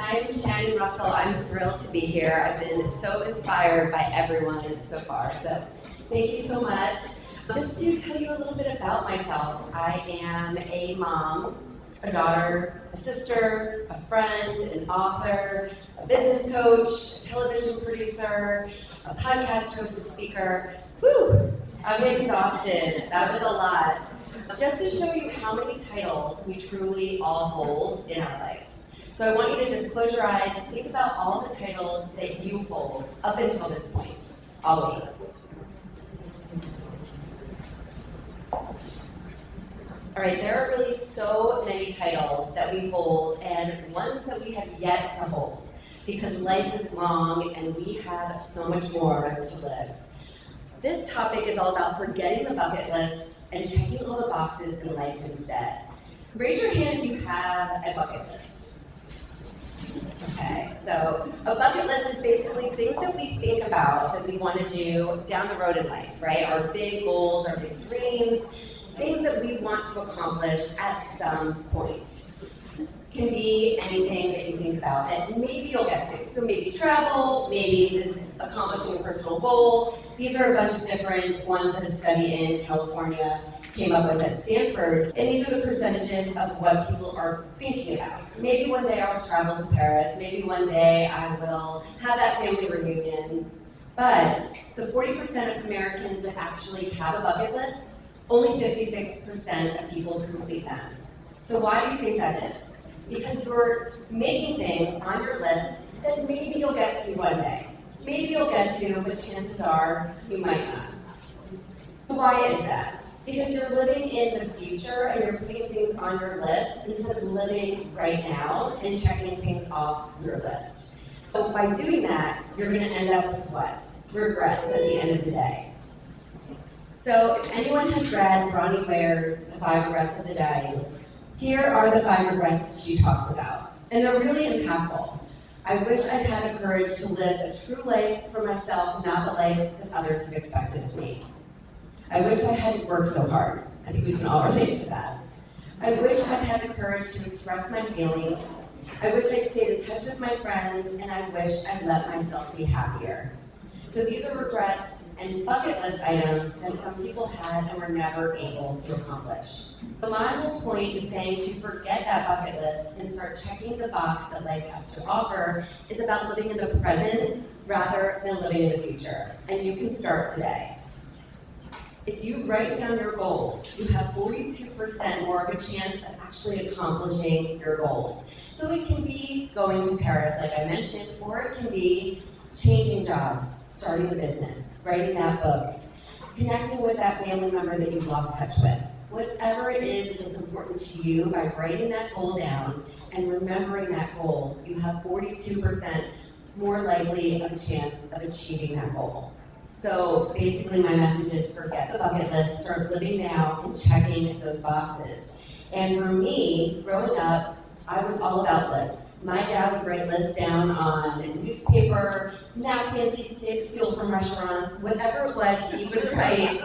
I'm Shannon Russell. I'm thrilled to be here. I've been so inspired by everyone so far, so thank you so much. Just to tell you a little bit about myself, I am a mom, a daughter, a sister, a friend, an author, a business coach, a television producer, a podcast host, a speaker. Whew, I'm exhausted. That was a lot. Just to show you how many titles we truly all hold in our lives. So I want you to just close your eyes, think about all the titles that you hold up until this point, all of you. All right, there are really so many titles that we hold and ones that we have yet to hold because life is long and we have so much more to live. This topic is all about forgetting the bucket list and checking all the boxes in life instead. Raise your hand if you have a bucket list. Okay, so a bucket list is basically things that we think about that we want to do down the road in life, right? Our big goals, our big dreams, things that we want to accomplish at some point. It can be anything that you think about that maybe you'll get to. So maybe travel, maybe just accomplishing a personal goal. These are a bunch of different ones that a study in California came up with at Stanford. And these are the percentages of what people are thinking about. Maybe one day I'll travel to Paris. Maybe one day I will have that family reunion. But the 40% of Americans that actually have a bucket list, only 56% of people complete them. So why do you think that is? Because you're making things on your list that maybe you'll get to one day. Maybe you'll get to, but chances are you might not. So why is that? Because you're living in the future and you're putting things on your list instead of living right now and checking things off your list. So by doing that, you're going to end up with what? Regrets at the end of the day. So if anyone has read Bronnie Ware's The 5 Regrets of the Dying, here are the 5 regrets that she talks about. And they're really impactful. I wish I'd had the courage to live a true life for myself, not the life that others have expected of me. I wish I hadn't worked so hard. I think we can all relate to that. I wish I'd had the courage to express my feelings. I wish I'd stayed in touch with my friends, and I wish I'd let myself be happier. So these are regrets and bucket list items that some people had and were never able to accomplish. So my whole point in saying to forget that bucket list and start checking the box that life has to offer is about living in the present rather than living in the future. And you can start today. If you write down your goals, you have 42% more of a chance of actually accomplishing your goals. So it can be going to Paris, like I mentioned, or it can be changing jobs, starting a business, writing that book, connecting with that family member that you've lost touch with. Whatever it is that is important to you, by writing that goal down and remembering that goal, you have 42% more likely of a chance of achieving that goal. So basically my message is forget the bucket list, start living now and checking those boxes. And for me, growing up, I was all about lists. My dad would write lists down on newspaper, napkins he'd steal from restaurants, whatever it was, he would write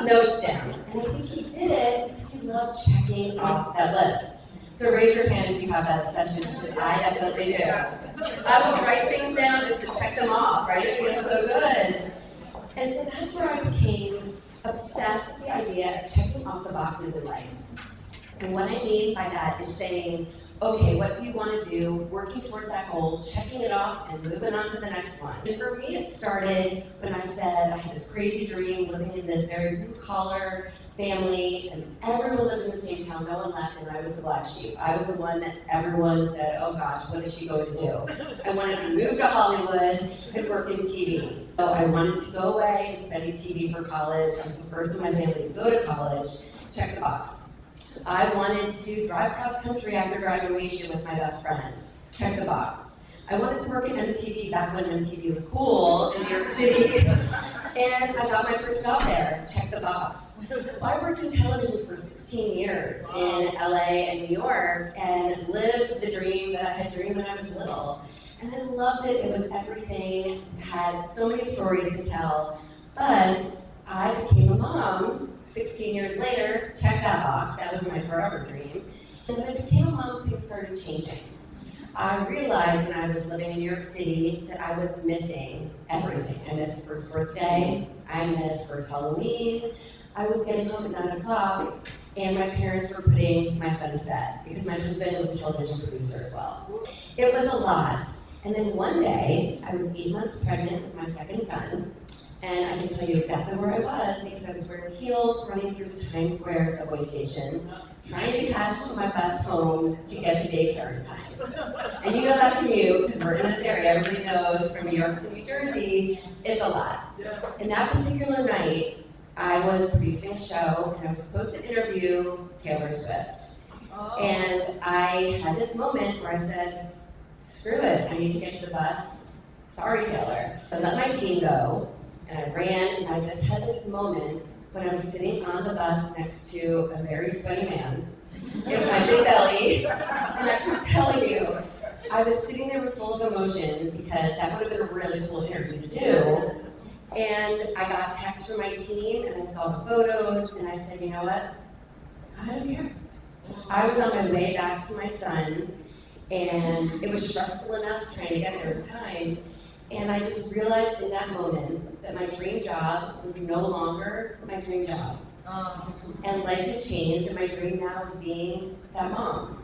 notes down. And I think he did it because he loved checking off that list. So raise your hand if you have that obsession, because I definitely do. I would write things down just to check them off, right? It feels so good. And so that's where I became obsessed with the idea of checking off the boxes in life. And what I mean by that is saying, okay, what do you want to do? Working toward that goal, checking it off, and moving on to the next one. And for me, it started when I said I had this crazy dream living in this very blue-collar family, and everyone lived in the same town, no one left, and I was the black sheep. I was the one that everyone said, oh gosh, what is she going to do? I wanted to move to Hollywood and work in TV. So I wanted to go away and study TV for college. I was the first in my family to go to college, check the box. I wanted to drive cross country after graduation with my best friend. Check the box. I wanted to work at MTV back when MTV was cool in New York City. And I got my first job there. Check the box. So I worked in television for 16 years in LA and New York and lived the dream that I had dreamed when I was little. And I loved it. It was everything. Had so many stories to tell. But I became a mom 16 years later. Check that box. That was my forever dream. And when I became a mom, things started changing. I realized when I was living in New York City that I was missing everything. I missed first birthday, I missed first Halloween, I was getting home at 9 o'clock, and my parents were putting my son to bed because my husband was a television producer as well. It was a lot. And then one day, I was 8 months pregnant with my second son, and I can tell you exactly where I was because I was wearing heels running through the Times Square subway station, trying to catch my bus home to get to daycare in time. And you know that commute, because we're in this area, everybody knows from New York to New Jersey, it's a lot. And that particular night, I was producing a show, and I was supposed to interview Taylor Swift. And I had this moment where I said, screw it, I need to get to the bus. Sorry, Taylor. I let my team go, and I ran, and I just had this moment when I was sitting on the bus next to a very sweaty man with my big belly, and I can tell you, I was sitting there full of emotions because that would have been a really cool interview to do. And I got a text from my team, and I saw the photos, and I said, you know what? I don't care. I was on my way back to my son, and it was stressful enough trying to get there in time. And I just realized in that moment that my dream job was no longer my dream job. And life had changed, and my dream now is being that mom.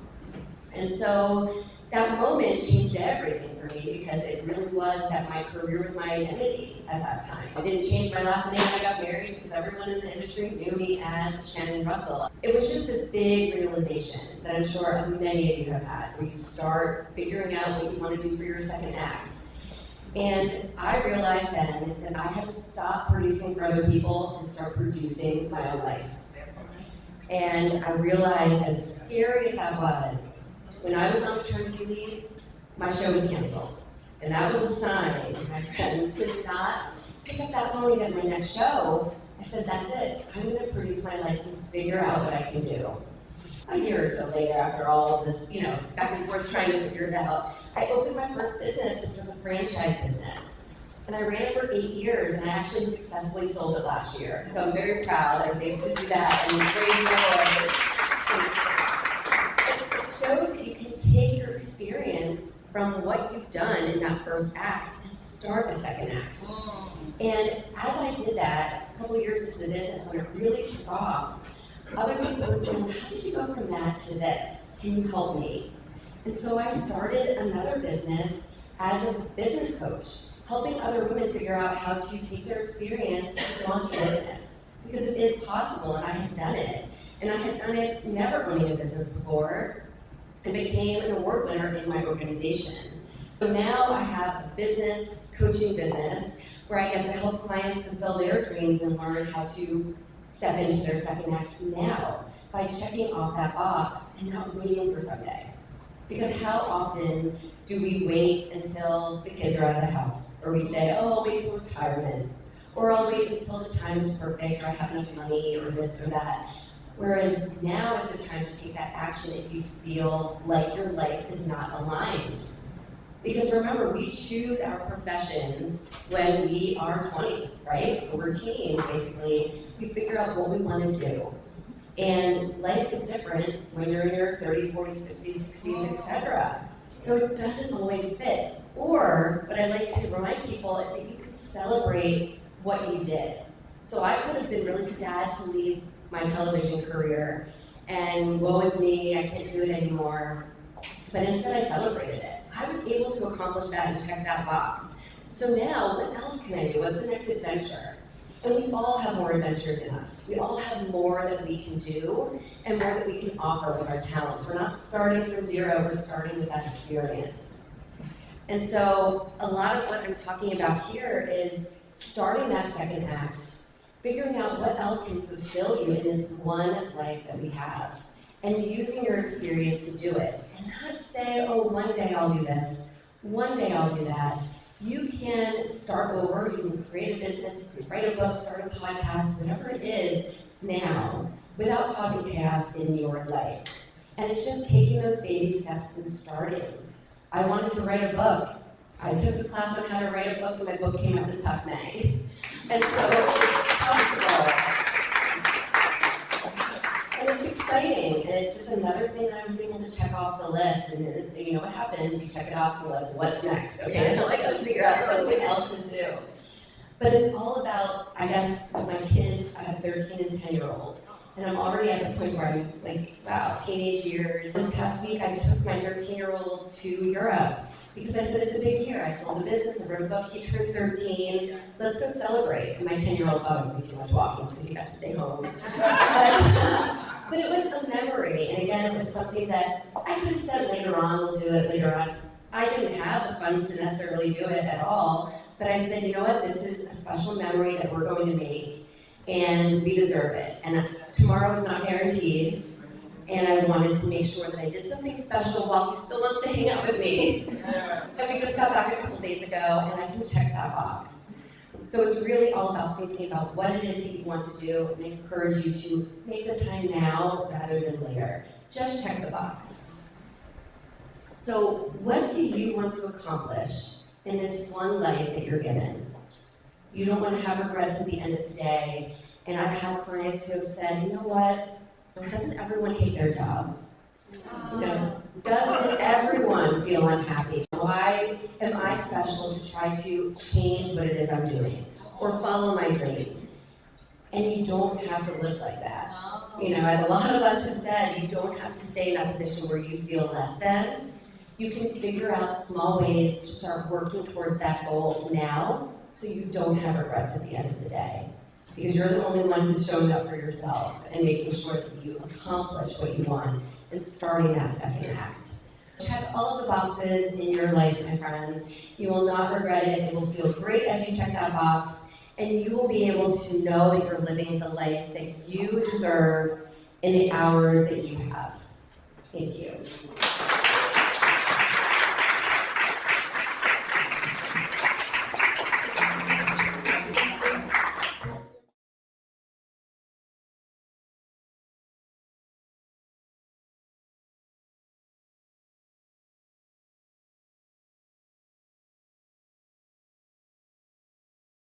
And so that moment changed everything for me because it really was that my career was my identity at that time. I didn't change my last name when I got married because everyone in the industry knew me as Shannon Russell. It was just this big realization that I'm sure many of you have had, where you start figuring out what you want to do for your second act. And I realized then that I had to stop producing for other people and start producing my own life. And I realized, as scary as that was, when I was on maternity leave, my show was canceled. And that was a sign, my friends, to not pick up that phone and get my next show. I said, that's it. I'm going to produce my life and figure out what I can do. A year or so later, after all of this, back and forth trying to figure it out, I opened my first business, which was a franchise business. And I ran it for 8 years, and I actually successfully sold it last year. So I'm very proud I was able to do that and praise the Lord. It shows that you can take your experience from what you've done in that first act and start a second act. And as I did that, a couple years into the business, when it really took off, other people would say, well, how did you go from that to this? Can you help me? And so I started another business as a business coach, helping other women figure out how to take their experience and launch a business. Because it is possible, and I had done it. And I had done it never owning a business before, and became an award winner in my organization. So now I have a business, coaching business, where I get to help clients fulfill their dreams and learn how to step into their second act now by checking off that box and not waiting for someday. Because how often do we wait until the kids are out of the house? Or we say, oh, I'll wait till retirement. Or I'll wait until the time is perfect, or I have enough money, or this or that. Whereas now is the time to take that action if you feel like your life is not aligned. Because remember, we choose our professions when we are 20, right? When we're teens, basically. We figure out what we want to do. And life is different when you're in your 30s, 40s, 50s, 60s, etc. So it doesn't always fit. Or, what I like to remind people is that you can celebrate what you did. So I could have been really sad to leave my television career, and woe is me, I can't do it anymore. But instead I celebrated it. I was able to accomplish that and check that box. So now, what else can I do? What's the next adventure? And we all have more adventures in us. We all have more that we can do and more that we can offer with our talents. We're not starting from zero, we're starting with that experience. And so a lot of what I'm talking about here is starting that second act, figuring out what else can fulfill you in this one life that we have, and using your experience to do it. And not say, oh, one day I'll do this, one day I'll do that. You can start over, you can create a business, you can write a book, start a podcast, whatever it is now, without causing chaos in your life. And it's just taking those baby steps and starting. I wanted to write a book. I took a class on how to write a book, and my book came out this past May. And so it's possible. And it's exciting. exciting, and it's just another thing that I was able to check off the list. And you know what happens? You check it off, and you're like, what's next? Okay, now I got to figure out something else to do. But it's all about, I guess, with my kids. I have 13 and 10-year-olds, and I'm already at the point where I'm like, wow, teenage years. This past week, I took my 13-year-old to Europe because I said it's a big year. I sold a business, I wrote a book. He turned 13. Let's go celebrate. And my 10-year-old thought it would be too much walking, so he got to stay home. But it was a memory, and again, it was something that I could have said later on, we'll do it later on. I didn't have the funds to necessarily do it at all, but I said, you know what, this is a special memory that we're going to make, and we deserve it. And tomorrow is not guaranteed, and I wanted to make sure that I did something special while he still wants to hang out with me. And we just got back a couple days ago, and I can check that box. So it's really all about thinking about what it is that you want to do, and I encourage you to make the time now rather than later. Just check the box. So what do you want to accomplish in this one life that you're given? You don't want to have regrets at the end of the day. And I've had clients who have said, you know what, doesn't everyone hate their job? You know, doesn't everyone feel unhappy? Why am I special to try to change what it is I'm doing or follow my dream? And you don't have to live like that. You know, as a lot of us have said, you don't have to stay in that position where you feel less than. You can figure out small ways to start working towards that goal now so you don't have regrets at the end of the day. Because you're the only one who's showing up for yourself and making sure that you accomplish what you want and starting that second act. Check all of the boxes in your life, my friends. You will not regret it. It will feel great as you check that box, and you will be able to know that you're living the life that you deserve in the hours that you have. Thank you.